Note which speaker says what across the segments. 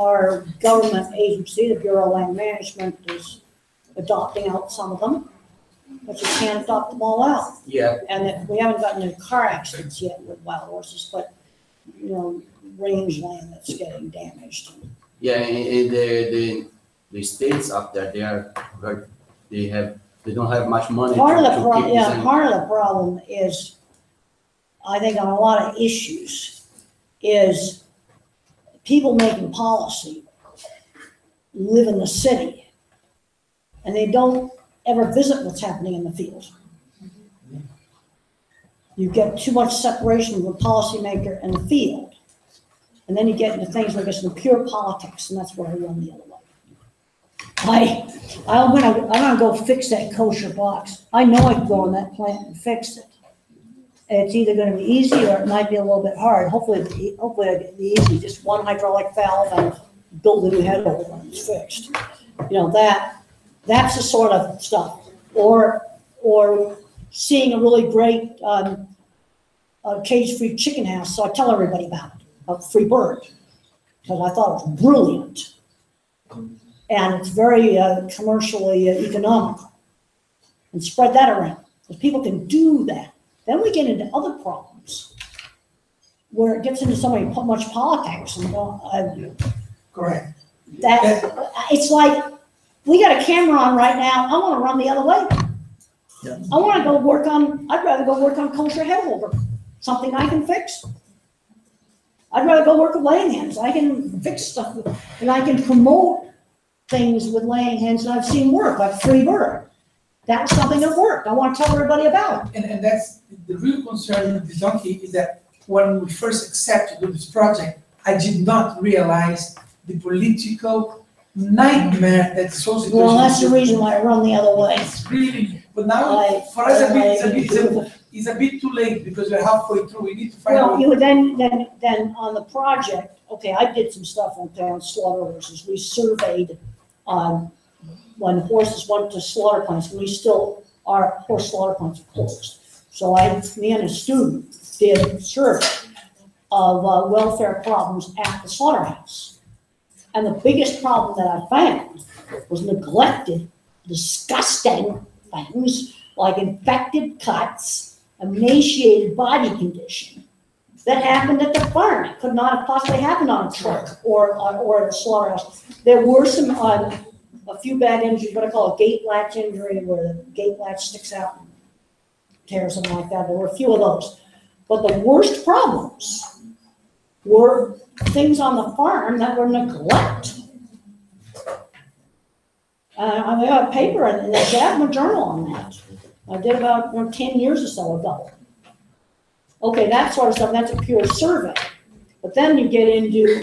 Speaker 1: our government agency, the Bureau of Land Management, is adopting out some of them, but you can't adopt them all out.
Speaker 2: Yeah.
Speaker 1: And that we haven't gotten into car accidents yet with wild horses, but, you know, rangeland that's getting damaged.
Speaker 2: Yeah, and the states up there, they don't have much money
Speaker 1: Part of
Speaker 2: to
Speaker 1: the
Speaker 2: keep
Speaker 1: problem,
Speaker 2: these
Speaker 1: yeah,
Speaker 2: animals.
Speaker 1: part of the problem is, I think on a lot of issues, is people making policy live in the city, and they don't ever visit what's happening in the field. You get too much separation with the policymaker and the field, and then you get into things like it's in pure politics, and that's where I run the other way. I'm gonna go fix that kosher box. I know I can go in that plant and fix it. It's either gonna be easy or it might be a little bit hard. Hopefully it'll be easy, just one hydraulic valve and build a new head over when it's fixed. You know, that's the sort of stuff. Or seeing a really great cage-free chicken house, so I tell everybody about it, a free bird, because I thought it was brilliant. And it's very commercially economical. And spread that around, because people can do that. Then we get into other problems, where it gets into so much politics. And
Speaker 3: Correct.
Speaker 1: it's like, we got a camera on right now, I want to run the other way.
Speaker 3: Yeah.
Speaker 1: I want to go work on, I'd rather go work on kosher head holder, something I can fix. I'd rather go work with laying hens. I can fix stuff, and I can promote things with laying hens that I've seen work, like free bird. That was something that worked. I want to tell everybody about it.
Speaker 3: And that's the real concern with the donkey, is that when we first accepted to do this project, I did not realize the political nightmare that so situation.
Speaker 1: Well, that's the reason why I run the other way.
Speaker 3: It's really, but now for us it's a bit too late, because we're halfway through. We need to find out.
Speaker 1: Well, you then on the project, okay, I did some stuff on slaughter horses. We surveyed when horses went to slaughter plants, and we still, our horse slaughter plants are closed. So me and a student did a survey of welfare problems at the slaughterhouse. And the biggest problem that I found was neglected, disgusting things like infected cuts, emaciated body condition that happened at the farm. It could not have possibly happened on a truck or at a slaughterhouse. There were some, a few bad injuries, what I call a gate latch injury, where the gate latch sticks out and tears, something like that. There were a few of those. But the worst problems were things on the farm that were neglect. I got a paper in the Jasmine Journal on that. I did about 10 years or so ago. Okay, that sort of stuff, that's a pure survey. But then you get into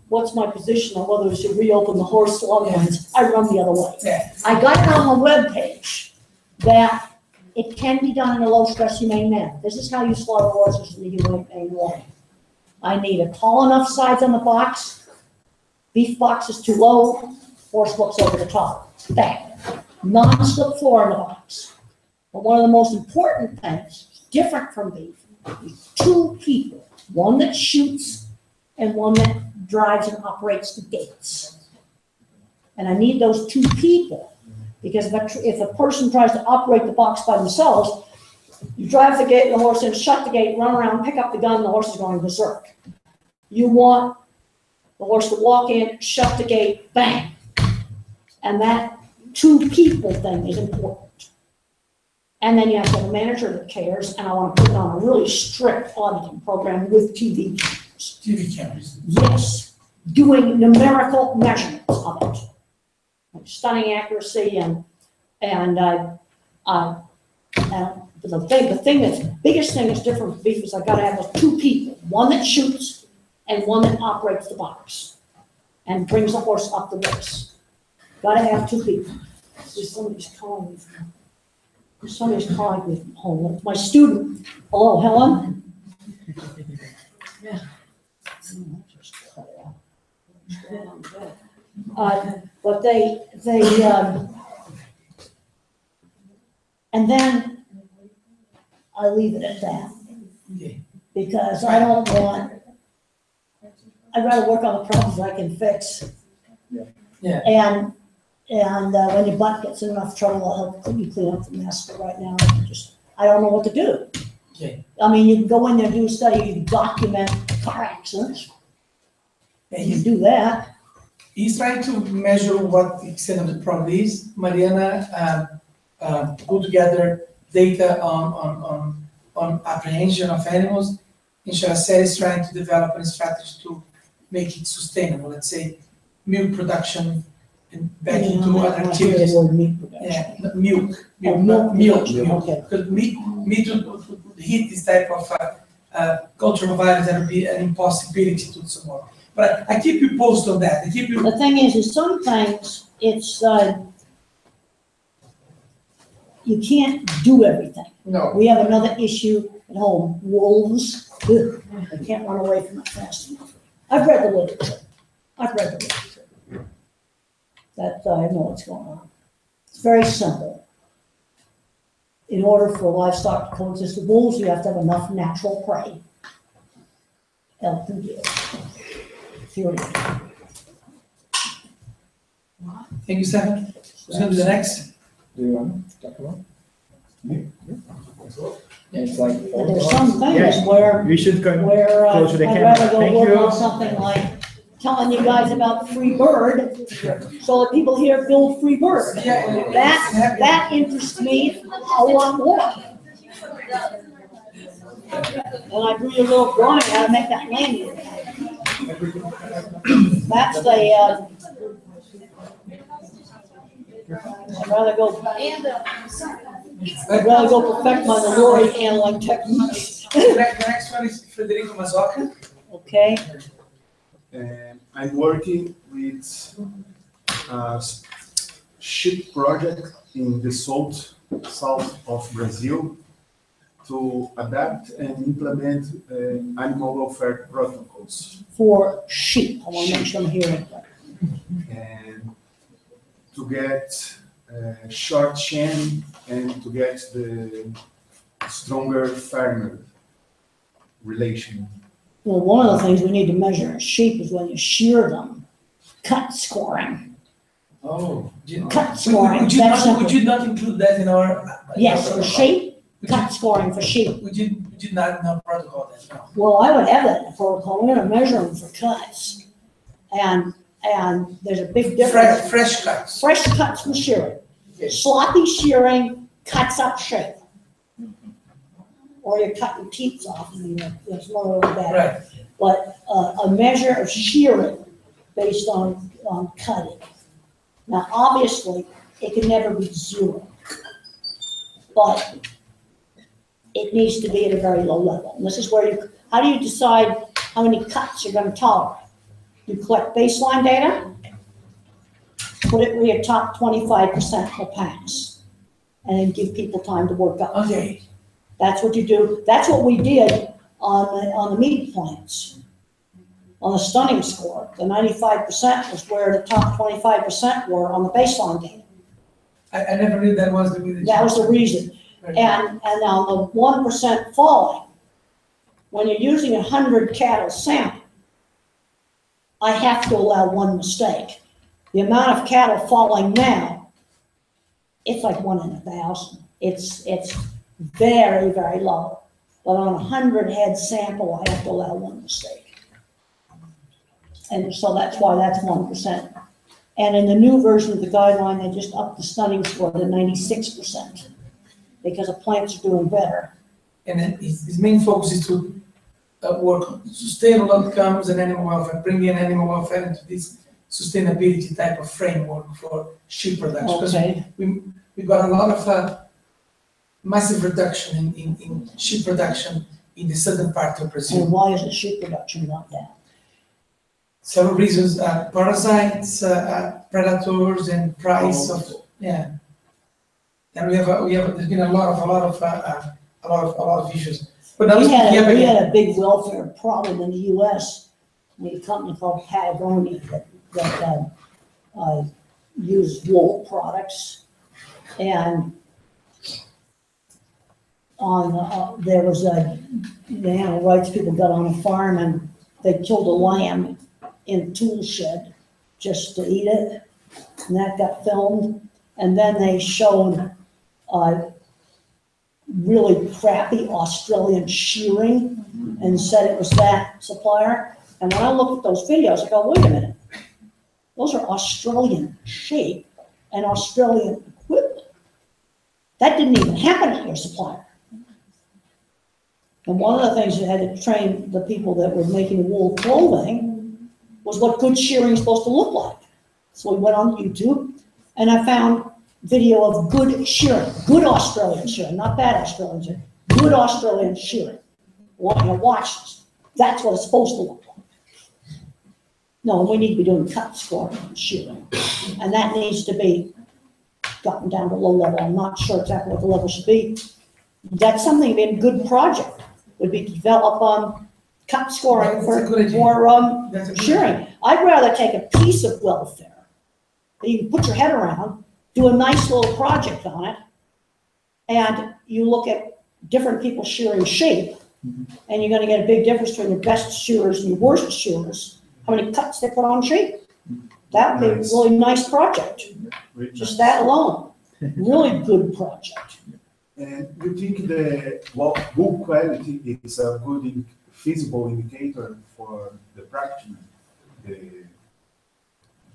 Speaker 1: what's my position on whether we should reopen the horse slaughter lines. I run the other way.
Speaker 3: Yeah.
Speaker 1: I got it on the webpage that it can be done in a low-stress, humane manner. This is how you slaughter horses in the humane way. I need a tall enough sides on the box. Beef box is too low. Horse looks over the top. Bang. Non-slip floor in the box. But one of the most important things, different from beef, is two people. One that shoots and one that drives and operates the gates. And I need those two people, because if a person tries to operate the box by themselves, you drive the gate and the horse in, shut the gate, run around, pick up the gun, the horse is going berserk. You want the horse to walk in, shut the gate, bang. And that two people thing is important. And then you have to have a manager that cares, and I want to put on a really strict auditing program with TV cameras.
Speaker 3: TV cameras.
Speaker 1: Yes, doing numerical measurements of it. Like stunning accuracy and the biggest thing that's different with beef is I gotta have those two people, one that shoots and one that operates the box and brings the horse up the race. Gotta have two people. Somebody's calling me from home. It's my student. Hello, Helen? Yeah. But and then I leave it at that.
Speaker 3: Okay.
Speaker 1: Because I don't want I'd rather work on the problems I can fix.
Speaker 3: Yeah.
Speaker 1: And when your butt gets in enough trouble, I'll help you clean up the mess, but right now, I don't know what to do.
Speaker 3: Okay.
Speaker 1: I mean, you can go in there and do a study, you can document car accidents,
Speaker 3: Yeah,
Speaker 1: you can do that.
Speaker 3: he's trying to measure what the extent of the problem is. Mariana put together data on apprehension of animals. And Sharacer is trying to develop a strategy to make it sustainable, let's say milk production and back into other activities. Yeah, milk,
Speaker 1: Okay.
Speaker 3: because meat would hit this type of cultural violence, that would be an impossibility to do some more. But I keep you posted on that. I keep you.
Speaker 1: The thing is sometimes it's, you can't do everything.
Speaker 3: No.
Speaker 1: We have another issue at home, wolves. Ugh, I can't run away from it fast enough. I've read the literature. That, I know what's going on. It's very simple. In order for livestock to coexist with wolves, you have to have enough natural prey. Elk and deer. Period.
Speaker 3: Thank you, Stefan. Who's going to do the next?
Speaker 4: Do you want to talk about? It's like.
Speaker 1: But there's some things
Speaker 4: Yeah,
Speaker 1: where
Speaker 4: we should come
Speaker 1: where
Speaker 4: close to the
Speaker 1: I'd
Speaker 4: camera.
Speaker 1: rather go
Speaker 4: Thank
Speaker 1: work
Speaker 4: you.
Speaker 1: on something like telling you guys about free bird, so that people here build free bird.
Speaker 3: Yeah.
Speaker 1: That interests me a lot more. And I drew you a little drawing how to make that land. That's the, I'd rather go perfect my Lori handling techniques.
Speaker 3: The next one is Federico Mazzoca.
Speaker 1: Okay,
Speaker 5: I'm working with a sheep project in the south of Brazil to adapt and implement animal welfare protocols.
Speaker 1: for sheep, I want to make sure I'm hearing that.
Speaker 5: And to get short chain and to get the stronger farmer relation.
Speaker 1: Well, one of the things we need to measure in sheep is when you shear them, cut scoring.
Speaker 3: Oh.
Speaker 1: Cut scoring, that's
Speaker 3: Would
Speaker 1: simple.
Speaker 3: you not include that in our?
Speaker 1: Yes, for sheep, cut scoring for sheep.
Speaker 3: Would you not in our protocol then? No.
Speaker 1: Well, I would have that in the protocol, we're gonna measure them for cuts. And there's a big difference.
Speaker 3: Fresh cuts.
Speaker 1: Fresh cuts from shearing.
Speaker 3: Okay.
Speaker 1: Sloppy shearing cuts up shape. Or you're cutting teeth off, and there's more of that.
Speaker 3: Right.
Speaker 1: But a measure of shearing based on cutting. Now, obviously, it can never be zero. But it needs to be at a very low level. And this is where how do you decide how many cuts you're gonna tolerate? You collect baseline data, put it where your top 25% will pass, and then give people time to work up.
Speaker 3: Okay.
Speaker 1: That's what you do. That's what we did on the meat plants. On the stunning score, the 95% was where the top 25% were on the baseline data.
Speaker 3: I never knew that was the reason.
Speaker 1: That was the reason. And on the 1% falling, when you're using 100 cattle sample, I have to allow one mistake. The amount of cattle falling now, it's like 1 in 1,000. It's very, very low. But on a 100 head sample, I have to allow one mistake. And so that's why that's 1%. And in the new version of the guideline, they just upped the stunning score to 96%, because the plants are doing better.
Speaker 3: And then his main focus is to work on sustainable outcomes and animal welfare, bring in animal welfare into this sustainability type of framework for sheep production. Because
Speaker 1: Okay.
Speaker 3: we got a lot of massive reduction in sheep production in the southern part of Brazil.
Speaker 1: And why is the sheep production not down?
Speaker 3: Several reasons: parasites, predators, and price of And we have there's been a lot of issues. But now
Speaker 1: We
Speaker 3: let's
Speaker 1: had a big welfare problem in the US with a company called Patagonia that used wool products. And there was the animal rights people got on a farm and they killed a lamb in tool shed just to eat it, and that got filmed. And then they showed really crappy Australian shearing and said it was that supplier. And when I looked at those videos, I go, wait a minute, those are Australian shape and Australian equipment. That didn't even happen at your supplier. And one of the things that had to train the people that were making wool clothing was what good shearing is supposed to look like. So we went on YouTube and I found video of good shearing, good Australian shearing, not bad Australian shearing, good Australian shearing. Watch this. That's what it's supposed to look like. No, we need to be doing cut scoring and shearing. And that needs to be gotten down to low level. I'm not sure exactly what the level should be. That's something to be a good project, would be to develop cut scoring
Speaker 3: That's a
Speaker 1: for
Speaker 3: good idea.
Speaker 1: more
Speaker 3: That's a good
Speaker 1: shearing. I'd rather take a piece of welfare that you can put your head around, do a nice little project on it, and you look at different people shearing shape, and you're gonna get a big difference between your best shearers and your worst shearers, how many cuts they put on shape. That would be a
Speaker 5: Nice.
Speaker 1: really nice project,
Speaker 5: Very
Speaker 1: just
Speaker 5: nice.
Speaker 1: that alone, really good project.
Speaker 5: And you think the wool quality is a good feasible indicator for the practice?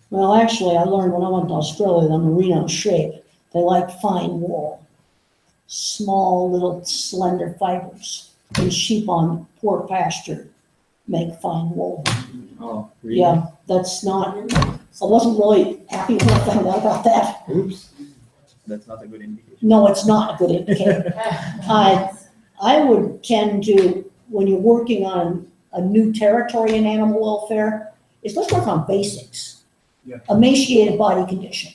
Speaker 1: Well, actually, I learned when I went to Australia, the merino shape, they like fine wool, small little slender fibers. And sheep on poor pasture make fine wool.
Speaker 4: Oh, really?
Speaker 1: Yeah, that's not, I wasn't really happy when I found out about that.
Speaker 4: Oops. That's not a good indication.
Speaker 1: No, it's not a good indicator. I would tend to, when you're working on a new territory in animal welfare, is let's work on basics.
Speaker 5: Yeah.
Speaker 1: Emaciated body condition.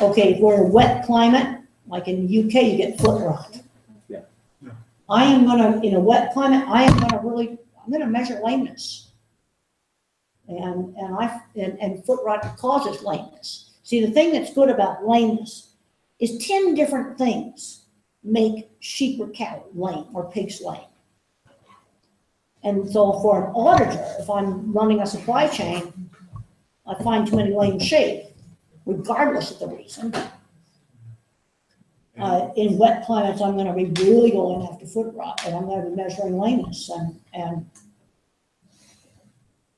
Speaker 1: Okay, if we're in a wet climate, like in the UK, you get foot rot.
Speaker 4: Yeah.
Speaker 5: Yeah.
Speaker 1: I am gonna, in a wet climate, I'm gonna measure lameness. And foot rot causes lameness. See, the thing that's good about lameness is 10 different things make sheep or cattle lame or pigs lame. And so for an auditor, if I'm running a supply chain, I find too many lame sheep, regardless of the reason. In wet climates, I'm gonna be really going after foot rot, and I'm gonna be measuring lameness and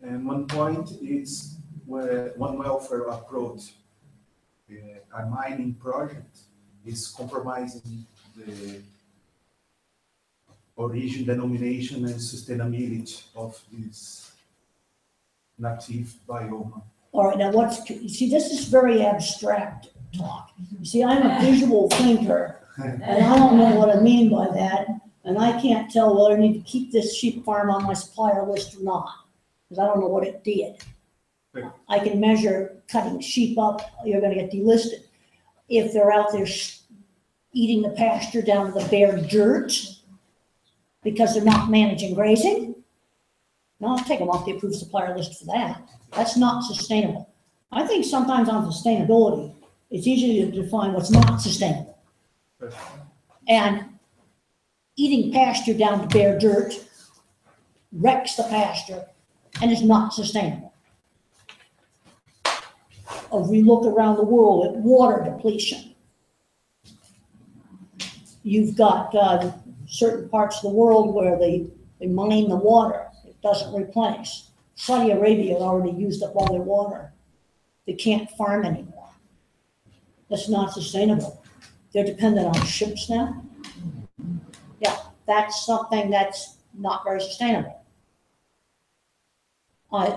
Speaker 5: And one point is where one welfare approach, a mining project is compromising the origin, denomination, and sustainability of this native biome.
Speaker 1: all right, now see, this is very abstract talk. You see, I'm a visual thinker, and I don't know what I mean by that, and I can't tell whether I need to keep this sheep farm on my supplier list or not, because I don't know what it did.
Speaker 5: Right.
Speaker 1: I can measure cutting sheep up, you're gonna get delisted. If they're out there eating the pasture down to the bare dirt, because they're not managing grazing, no, I'll take them off the approved supplier list for that. That's not sustainable. I think sometimes on sustainability, it's easy to define what's not sustainable. And eating pasture down to bare dirt wrecks the pasture and is not sustainable. If we look around the world at water depletion, you've got certain parts of the world where they mine the water, it doesn't replenish. Saudi Arabia already used up all their water. They can't farm anymore. That's not sustainable. They're dependent on ships now. Yeah, that's something that's not very sustainable.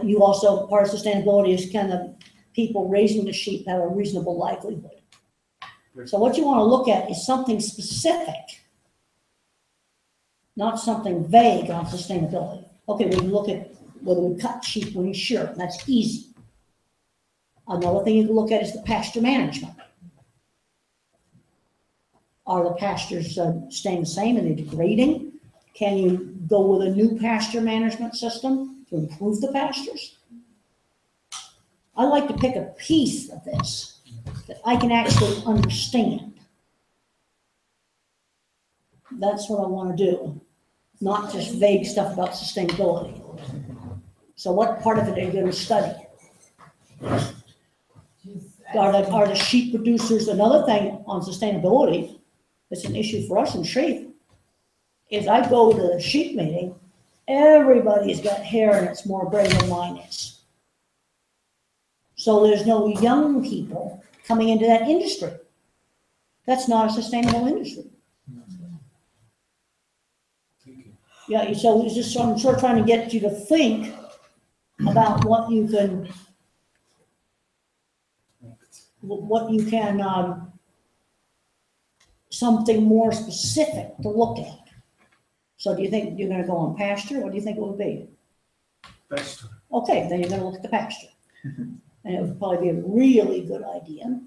Speaker 1: You also, part of sustainability is can the people raising the sheep have a reasonable livelihood. So what you want to look at is something specific, not something vague on sustainability. Okay, we can look at whether we cut sheep when you shear them, that's easy. Another thing you can look at is the pasture management. Are the pastures staying the same? Are they degrading? Can you go with a new pasture management system to improve the pastures? I like to pick a piece of this that I can actually understand. That's what I want to do, not just vague stuff about sustainability. So what part of it are you gonna study? Are the sheep producers, another thing on sustainability, it's an issue for us in sheep, is I go to the sheep meeting, everybody's got hair and it's more gray than mine is. So there's no young people coming into that industry. That's not a sustainable industry. Yeah, so it's just, I'm sort of trying to get you to think about what you can, something more specific to look at. So do you think you're gonna go on pasture? What do you think it would be?
Speaker 5: Pastor.
Speaker 1: Okay, then you're gonna look at the pasture. And it would probably be a really good idea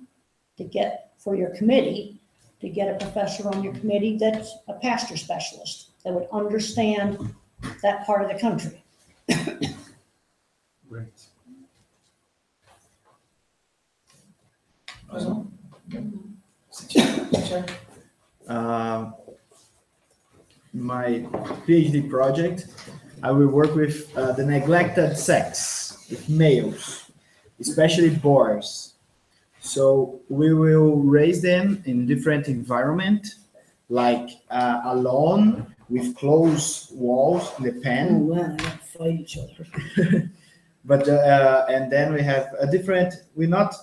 Speaker 1: to get, for your committee, to get a professor on your committee that's a pasture specialist, that would understand that part of the country.
Speaker 5: Great.
Speaker 4: My PhD project, I will work with the neglected sex, with males, especially boars. So we will raise them in different environment, like alone with closed walls in the pen.
Speaker 1: man, they don't fight each other.
Speaker 4: But and then we have a different. We're not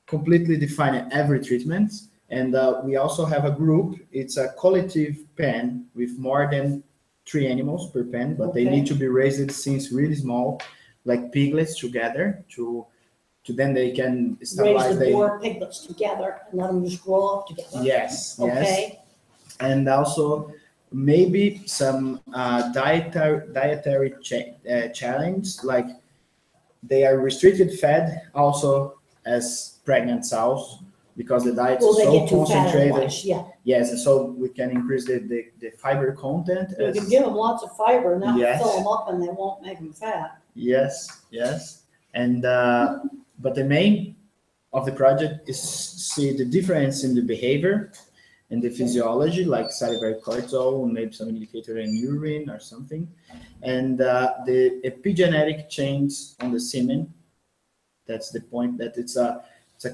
Speaker 4: completely defining every treatment, and we also have a group. It's a collective pen with more than 3 animals per pen, but they
Speaker 1: Okay.
Speaker 4: need to be raised since really small, like piglets together. To then they can stabilize.
Speaker 1: Raise the boar piglets together and let them just grow up together.
Speaker 4: Yes, yes,
Speaker 1: Okay,
Speaker 4: and also maybe some dietary challenge, like they are restricted fed also as pregnant sows because the diet
Speaker 1: well,
Speaker 4: is
Speaker 1: they
Speaker 4: so
Speaker 1: get too fat
Speaker 4: concentrated.
Speaker 1: otherwise, yeah.
Speaker 4: Yes, and so we can increase the fiber content.
Speaker 1: You
Speaker 4: as-
Speaker 1: can give them lots of fiber and that'll
Speaker 4: Yes.
Speaker 1: fill them up and they won't make them fat.
Speaker 4: Yes, yes, and but the main of the project is see the difference in the behavior and the physiology, like salivary cortisol, maybe some indicator in urine or something, and the epigenetic change on the semen. That's the point. That it's a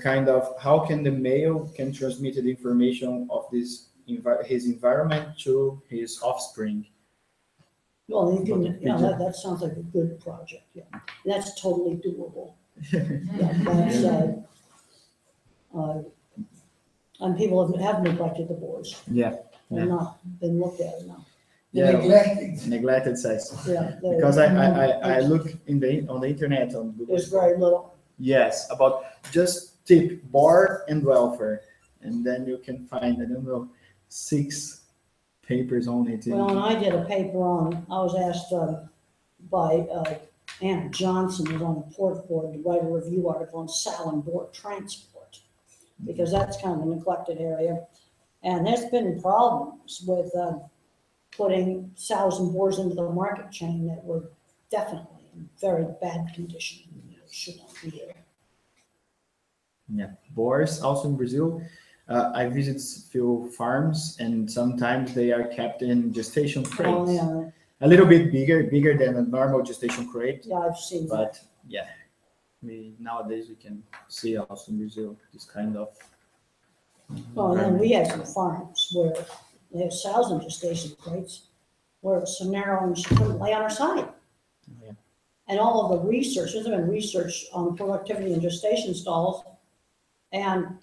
Speaker 4: kind of how can the male can transmit the information of this his environment to his offspring.
Speaker 1: Well, you can,
Speaker 4: But
Speaker 1: yeah,
Speaker 4: pigeon-
Speaker 1: that sounds like a good project, yeah. That's totally doable. Yeah, that's, and people have neglected the boards.
Speaker 4: Yeah,
Speaker 1: They're not been looked at enough.
Speaker 4: yeah,
Speaker 3: Neglected.
Speaker 4: neglected sex.
Speaker 1: Yeah.
Speaker 4: Because I look on the internet on Google.
Speaker 1: There's very little.
Speaker 4: Yes, about just tip bar and welfare, and then you can find 6 papers on it.
Speaker 1: Well, and I did a paper on, I was asked by Anna Johnson, who's on the port board, to write a review article on sow and boar transport, because that's kind of a neglected area. And there's been problems with putting sows and boars into the market chain that were definitely in very bad condition. Should not be there.
Speaker 4: Yeah, boars also in Brazil. I visit few farms, and sometimes they are kept in gestation
Speaker 1: Oh,
Speaker 4: crates.
Speaker 1: yeah,
Speaker 4: A little bit bigger than a normal gestation crate.
Speaker 1: yeah, I've seen that.
Speaker 4: But yeah, nowadays we can see also in Brazil this kind of.
Speaker 1: Oh, and then we have some farms where they have sows in gestation crates, where it's so narrow and she couldn't lay on her side.
Speaker 4: Yeah.
Speaker 1: And all of the research, there's been research on productivity in gestation stalls, and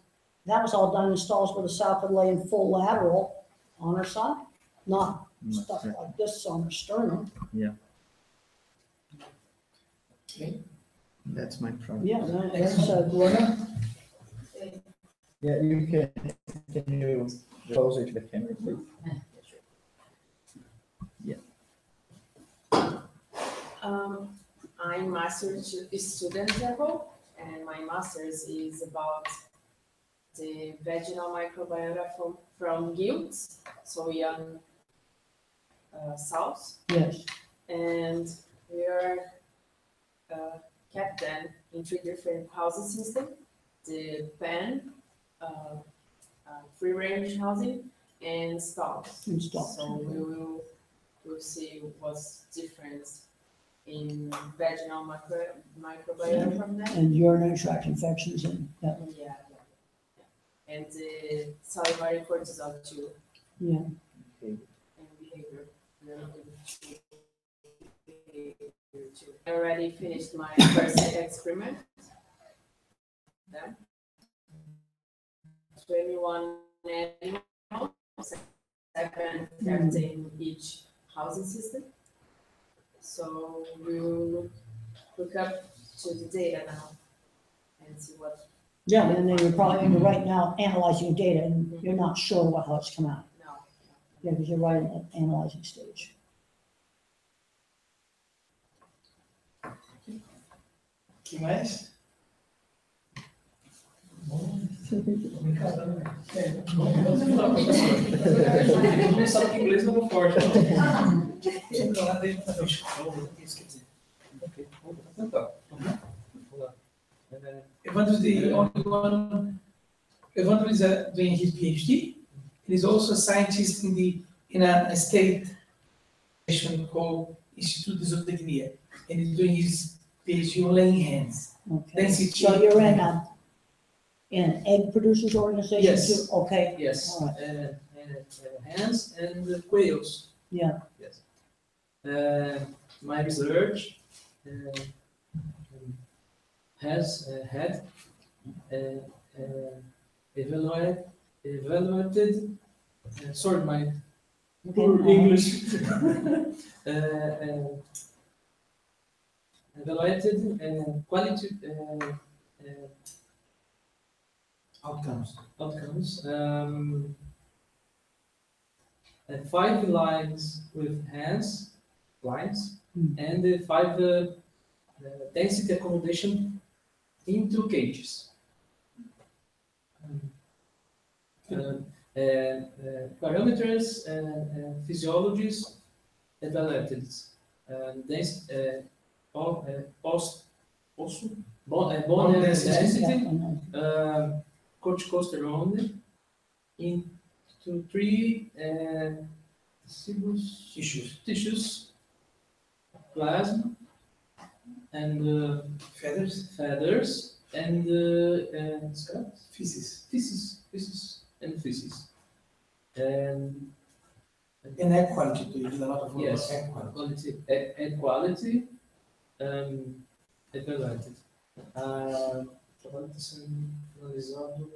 Speaker 1: that was all done in stalls where the sow could lay in full lateral on her side, not stuff like this on her sternum.
Speaker 4: That's my problem.
Speaker 1: Yeah, that's Glenna.
Speaker 4: Yeah, you can you closer to the camera, please?
Speaker 6: I'm master's student level, and my master's is about the vaginal microbiota from gilts, so young sows,
Speaker 1: Yes,
Speaker 6: and we are kept them in 3 different housing systems: the pen, free range housing, and stalls.
Speaker 1: and stuff.
Speaker 6: So we'll see what's different in vaginal microbiome from them.
Speaker 1: And urinary tract infections and, yeah,
Speaker 6: Yeah. And salivary cortisol too,
Speaker 1: yeah.
Speaker 6: and behavior. I already finished my first experiment. Then 21 animals, 7 kept in each housing system. So we will look up to the data now and see what.
Speaker 1: Yeah, and then you're probably right now analyzing data and you're not sure how it's come out.
Speaker 6: No.
Speaker 1: Yeah, because you're right in the analyzing stage.
Speaker 3: Que mais?
Speaker 7: Todo mundo sabe que inglês não é forte.
Speaker 3: Evandro is the only one. Evandro is doing his PhD. He's also a scientist in a state called Instituto de Zootecnia, and he's doing his PhD on laying hens.
Speaker 1: Okay,
Speaker 3: Density.
Speaker 1: so you're in egg producers organization
Speaker 7: Yes.
Speaker 1: too? Okay,
Speaker 7: Yes,
Speaker 1: all right,
Speaker 7: hens and quails.
Speaker 1: yeah,
Speaker 7: Yes. My research has had evaluated, sorry, my poor
Speaker 1: Okay.
Speaker 7: English. Evaluated quality
Speaker 3: Outcomes.
Speaker 7: outcomes. 5 lines with hens, lines, and 5 density accommodation into cages. Parameters and physiologies evaluated. Bone density, corticosterone into 3 tissues, plasma, and feathers, and feces.
Speaker 3: And egg quality too. You did a lot of work
Speaker 7: Yes,
Speaker 3: on egg quality.
Speaker 7: egg quality, evaluated. Trabalho está sendo finalizado.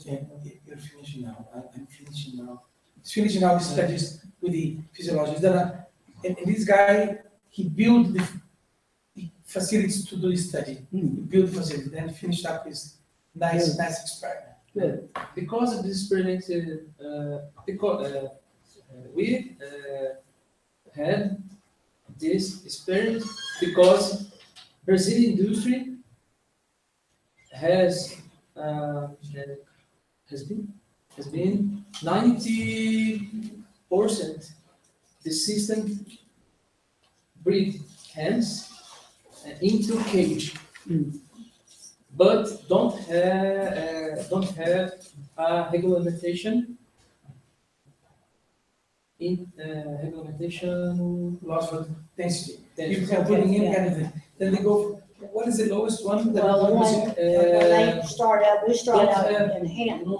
Speaker 3: Yeah, you're finishing now. I'm finishing now. He's finishing now the studies with the physiology. And this guy, he built the facilities to do the study. He built the facility, then finished up his nice experiment.
Speaker 7: Good. Because of this experiment, we had this experiment because Brazilian industry has been 90% the system breed hens into cage, but don't have a regulation
Speaker 3: Loss of density.
Speaker 7: Density.
Speaker 3: People are putting in anything. Then they go, what is the lowest one?
Speaker 1: well, the one, when they start out, we start out in hand.
Speaker 7: Não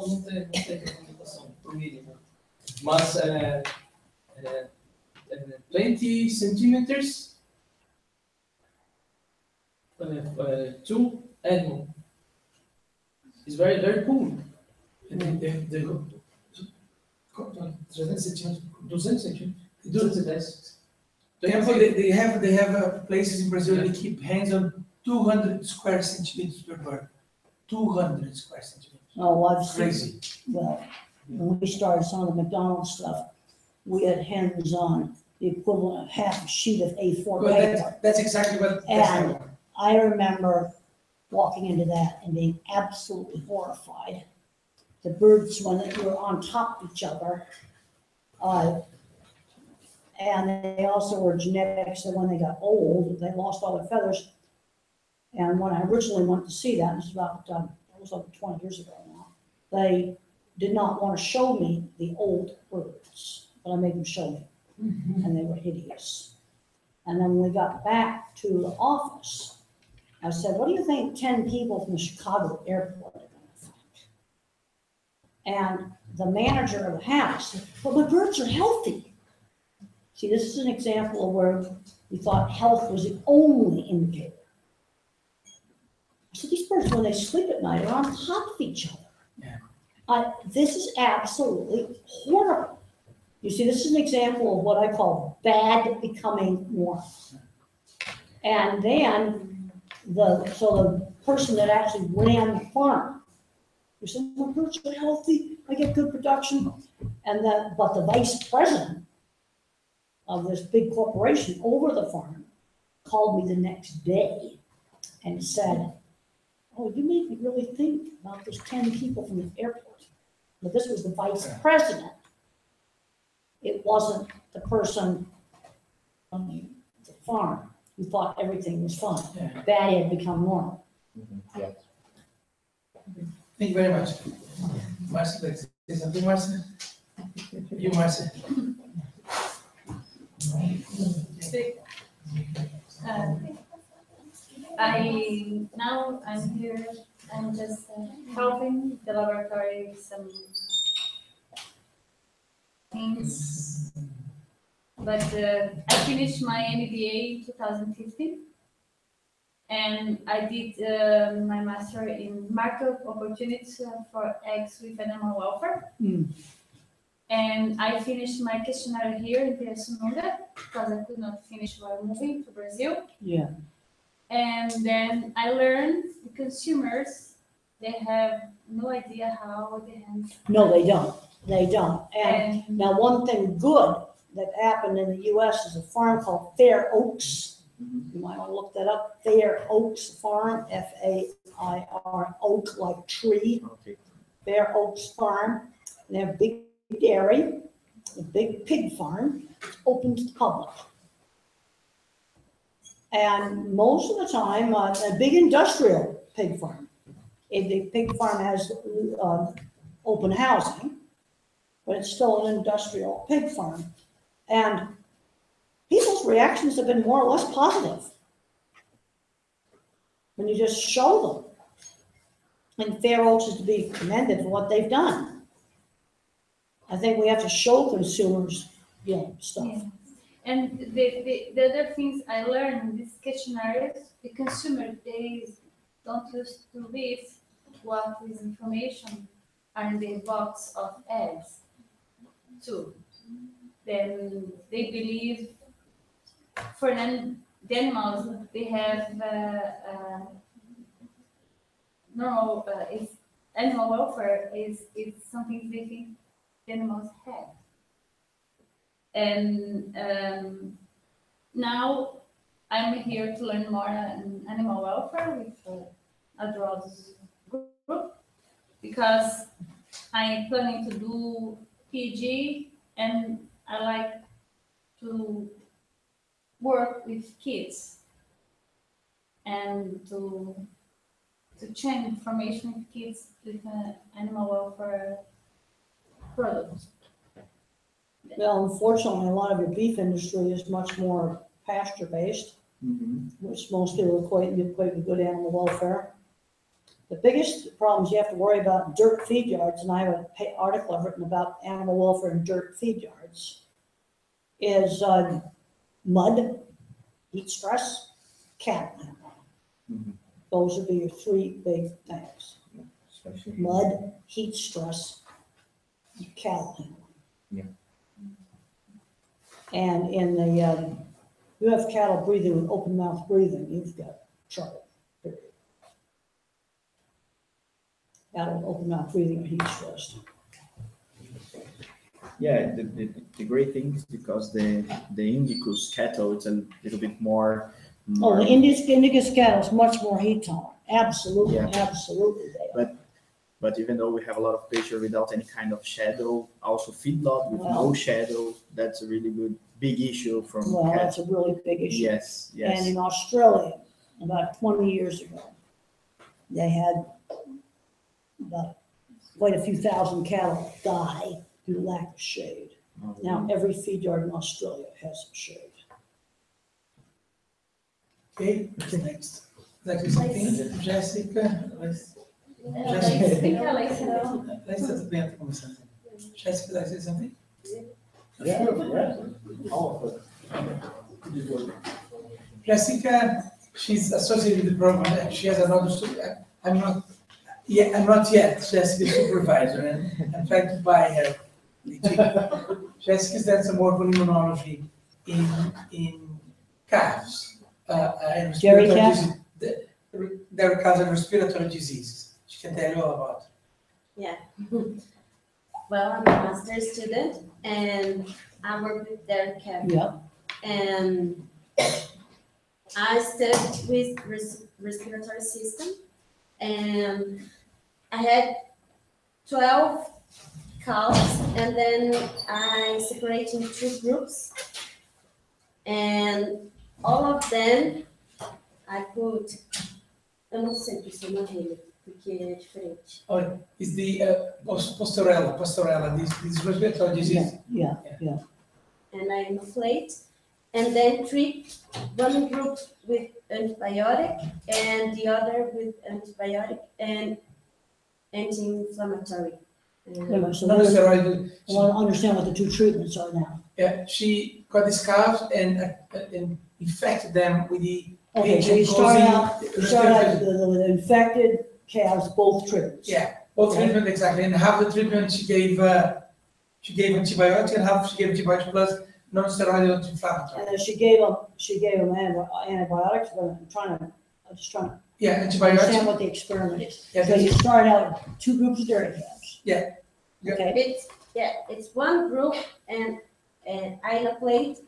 Speaker 7: tem regulamentação por mínimo, mas 20 centimeters to animal is very cool.
Speaker 3: They go 300 centímetros.
Speaker 7: 200 centimeters. 210.
Speaker 3: Temple, they have places in Brazil that keep hens on 200 square centimeters per bird. 200 square centimeters.
Speaker 1: Oh, I've seen,
Speaker 3: Crazy.
Speaker 1: well, when we started some of the McDonald's stuff, we had hens on the equivalent of half a sheet of A4
Speaker 3: Well,
Speaker 1: paper.
Speaker 3: that's exactly what.
Speaker 1: And I remember walking into that and being absolutely horrified. The birds, when they were on top of each other, and they also were genetics that when they got old, they lost all their feathers. And when I originally went to see that, this is about, it was over 20 years ago now, they did not want to show me the old birds, but I made them show me, and they were hideous. And then when we got back to the office, I said, what do you think 10 people from the Chicago airport are gonna think? And the manager of the house said, but my birds are healthy. See, this is an example of where we thought health was the only indicator. I said, these birds, when they sleep at night, are on top of each other.
Speaker 3: Yeah.
Speaker 1: This is absolutely horrible. You see, this is an example of what I call bad becoming normal. And then the person that actually ran the farm, who said, my birds are healthy, I get good production. But the vice president of this big corporation over the farm called me the next day and said, oh, you made me really think about those 10 people from the airport. But this was the vice president. It wasn't the person on the farm who thought everything was fine.
Speaker 3: Yeah.
Speaker 1: That had become normal.
Speaker 4: Yeah.
Speaker 3: Thank you very much. Marcia, let's say something, Marcia. You, Marcia.
Speaker 8: I'm here, I'm just helping the laboratory some things. But I finished my MBA in 2015. And I did my master in market opportunities for eggs with animal welfare. And I finished my questionnaire here in Pirassununga because I could not finish while moving to Brazil.
Speaker 1: Yeah.
Speaker 8: And then I learned the consumers, they have no idea how they handle.
Speaker 1: No, they don't. They don't. And now one thing good that happened in the US is a farm called Fair Oaks. You might want to look that up. Fair Oaks Farm, Fair, oak like tree.
Speaker 4: Okay.
Speaker 1: Fair Oaks Farm. They have big dairy, a big pig farm, open to the public. And most of the time, a big industrial pig farm. If the pig farm has open housing, but it's still an industrial pig farm. And people's reactions have been more or less positive when you just show them. And Fair Oaks is to be commended for what they've done. I think we have to show consumers, stuff.
Speaker 8: Yeah. And the other things I learned in these questionnaires, the consumer, they don't used to read what is information on the box of eggs too. Then they believe for them, the animals, they have normal, animal welfare is something they think the animals have. And now I'm here to learn more on animal welfare with a Dro's group because I'm planning to do PG and I like to work with kids and to change information with kids with animal welfare products.
Speaker 1: Well, unfortunately, a lot of your beef industry is much more pasture-based, which most people equate with good animal welfare. The biggest problems you have to worry about in dirt feed yards, and I have an article I've written about animal welfare in dirt feed yards, is mud, heat stress, cattle handling. Those would be your three big things.
Speaker 4: Especially
Speaker 1: Mud, heat stress, cattle handling.
Speaker 4: Yeah.
Speaker 1: And in the, you have cattle breathing with open mouth breathing, you've got trouble, period. Cattle with open mouth breathing are heat stressed.
Speaker 4: Yeah, the great thing is because the Indicus cattle, it's a little bit more.
Speaker 1: Oh, the Indicus cattle is much more heat tolerant. Absolutely,
Speaker 4: Yeah.
Speaker 1: absolutely they are.
Speaker 4: But even though we have a lot of pasture without any kind of shadow, also feedlot with
Speaker 1: Well-
Speaker 4: no shadow, that's a really big issue from
Speaker 1: Well,
Speaker 4: cattle.
Speaker 1: that's a really big issue.
Speaker 4: Yes,
Speaker 1: And
Speaker 4: yes.
Speaker 1: in Australia, about 20 years ago, they had about quite a few thousand cattle die due to lack of shade. Now, every feed yard in Australia has some shade.
Speaker 3: Okay, who's next? Like something, Jessica,
Speaker 8: Explica, like,
Speaker 3: Let's tudo bem, tá começando. Jessica, like say something? Jessica, she's associated with the program, she has another, I'm not yet Jessica's supervisor, and I'm trying to buy her. Jessica's done some work on immunology in calves, and
Speaker 1: Dairy
Speaker 3: respiratory
Speaker 1: calves?
Speaker 3: disease. Dairy calves and respiratory diseases. She can tell you all about.
Speaker 9: Yeah. Well, I'm a master's student and I work with their care.
Speaker 1: Yeah,
Speaker 9: And I studied with respiratory system and I had 12 cows and then I separated in 2 groups and all of them I put, eu não sei por cima dele, porque é diferente.
Speaker 3: Oh, is the pastorella, this respiratory disease.
Speaker 1: yeah.
Speaker 9: And I inflate and then treat one group with antibiotic and the other with antibiotic and anti-inflammatory.
Speaker 1: Wait a minute, so
Speaker 3: Not
Speaker 1: what is-
Speaker 3: steroid.
Speaker 1: I want to understand what the 2 treatments are now.
Speaker 3: Yeah, she got these calves and infected them with the
Speaker 1: Okay, so you start out with infected calves, both treatments.
Speaker 3: Yeah, both
Speaker 1: Okay.
Speaker 3: treatment exactly, and half the treatment she gave antibiotics and half she gave antibiotics plus non-steroidal anti-inflammatory.
Speaker 1: And then she gave them antibiotics, but I'm just trying to
Speaker 3: Yeah,
Speaker 1: understand
Speaker 3: antibiotics.
Speaker 1: what the experiment is.
Speaker 3: Yeah,
Speaker 1: So you start out 2 groups of dairy calves.
Speaker 3: Yeah. Yeah.
Speaker 1: Okay,
Speaker 9: It's one group and I inoculate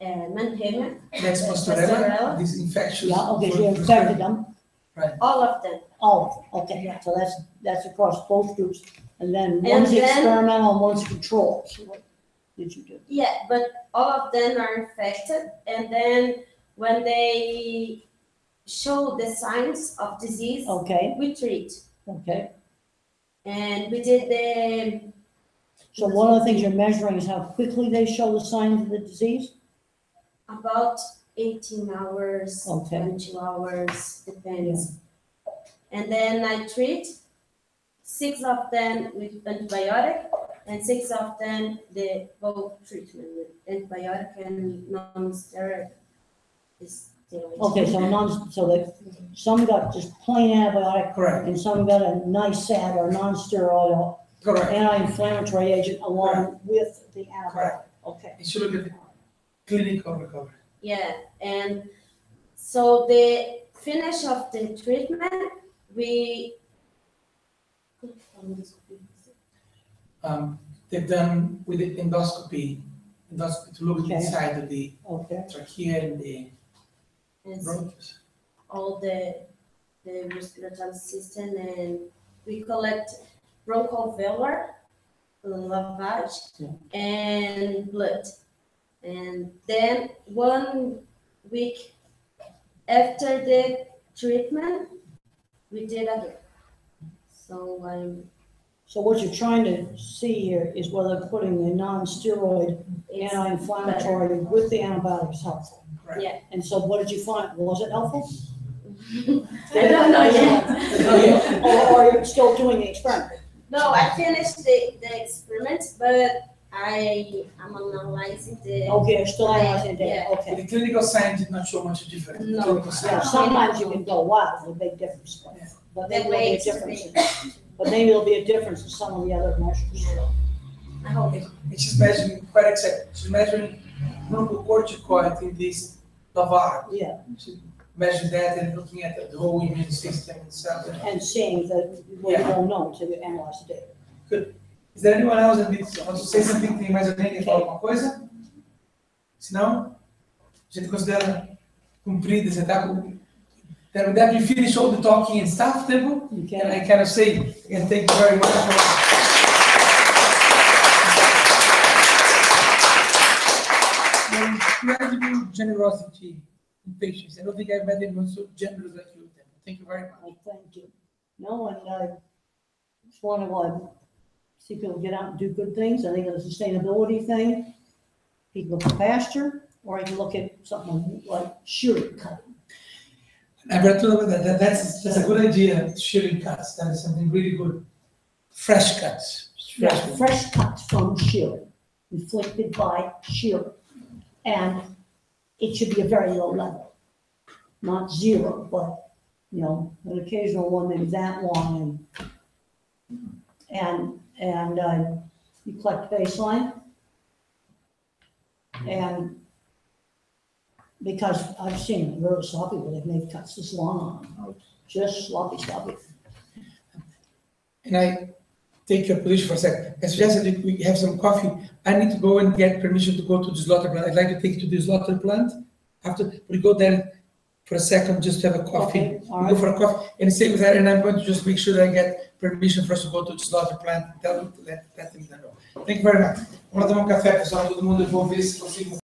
Speaker 9: manheimia,
Speaker 3: That's pastorella, this infectious.
Speaker 1: yeah, okay, so you infected them,
Speaker 9: all of them.
Speaker 1: all of them, okay, so that's across both groups. And then
Speaker 9: And
Speaker 1: one's
Speaker 9: then-
Speaker 1: experimental and one's control. So what did you do?
Speaker 9: Yeah, but all of them are infected and then when they show the signs of disease,
Speaker 1: Okay,
Speaker 9: we treat.
Speaker 1: okay.
Speaker 9: And we did
Speaker 1: So one of the things you're measuring is how quickly they show the signs of the disease?
Speaker 9: about 18 hours,
Speaker 1: Okay.
Speaker 9: 22 hours, depends. And then I treat 6 of them with antibiotic and 6 of them the both treatment with antibiotic and non-steroid.
Speaker 1: Okay, some got just plain antibiotic
Speaker 3: Correct,
Speaker 1: and some got a nice SAD or non-steroidal
Speaker 3: correct.
Speaker 1: anti-inflammatory agent along with the antibiotic.
Speaker 3: Correct.
Speaker 1: Okay.
Speaker 3: You should look at the clinical recovery.
Speaker 9: Yeah, and so the finish of the treatment, we.
Speaker 3: They've done with the endoscopy to look at the
Speaker 1: Okay.
Speaker 3: inside of the
Speaker 1: Okay.
Speaker 3: trachea and the
Speaker 9: And
Speaker 3: bronchus.
Speaker 9: all the respiratory system and we collect bronchoalveolar lavage
Speaker 1: Yeah.
Speaker 9: and blood. And then 1 week after the treatment, we did again. So
Speaker 1: So what you're trying to see here is whether putting the non-steroid
Speaker 9: it's
Speaker 1: anti-inflammatory with the antibiotic is helpful.
Speaker 3: Correct.
Speaker 9: Yeah.
Speaker 1: And so what did you find? Was it helpful?
Speaker 9: I don't know yet.
Speaker 1: Or are you still doing the experiment?
Speaker 9: No, I finished the experiment, but I'm analyzing the.
Speaker 1: Okay, you're still analyzing data,
Speaker 9: Yeah.
Speaker 1: okay.
Speaker 3: The clinical sign did not show much difference.
Speaker 9: No.
Speaker 3: Clinical sign.
Speaker 1: Yeah, sometimes you can go, wow, there's a big difference. But maybe
Speaker 9: The
Speaker 1: there'll be a
Speaker 9: weight is
Speaker 1: difference. But maybe there'll be a difference in some of the other measures.
Speaker 9: I hope.
Speaker 3: And she's measuring quite exactly. She's measuring glucocorticoid in this lavage.
Speaker 1: Yeah,
Speaker 3: She measured that and looking at the whole immune system itself.
Speaker 1: and seeing that, well, you don't know until you analyze the data.
Speaker 3: Is there anyone else that wants to say something? Tem mais alguém que quer falar alguma coisa? Se não, a gente considera cumprida. Você está com... That we finish all the talking and stuff, Temple?
Speaker 1: Okay.
Speaker 3: And I kind of say, and thank you very much for... Incredible generosity and patience. I don't think I've met anyone so generous like you, Temple. Thank you very much.
Speaker 1: Well, thank you. No, and I just want to see people get out and do good things. I think it's a sustainability thing. People look at pasture, or you can look at something like sugar cutting.
Speaker 3: Abertura, that's a good idea, shearing cuts, that is something really good. Fresh cuts.
Speaker 1: Yeah, fresh cuts from shearing, inflicted by shearing. And it should be a very low level, not zero, but, you know, an occasional one maybe that long and you collect baseline. And because I've seen really sloppy where they've made cuts this long on them, just sloppy.
Speaker 3: And I take your position for a second. I suggest that we have some coffee. I need to go and get permission to go to the slaughter plant. I'd like to take you to the slaughter plant. After we go there for a second, just to have a coffee.
Speaker 1: Okay, all
Speaker 3: We go
Speaker 1: right.
Speaker 3: for a coffee and stay with her, and I'm going to just make sure that I get permission for us to go to the slaughter plant. Tell them to let them know. Thank you very much. Vamos tomar um café, pessoal. Todo mundo, eu vou ver se consigo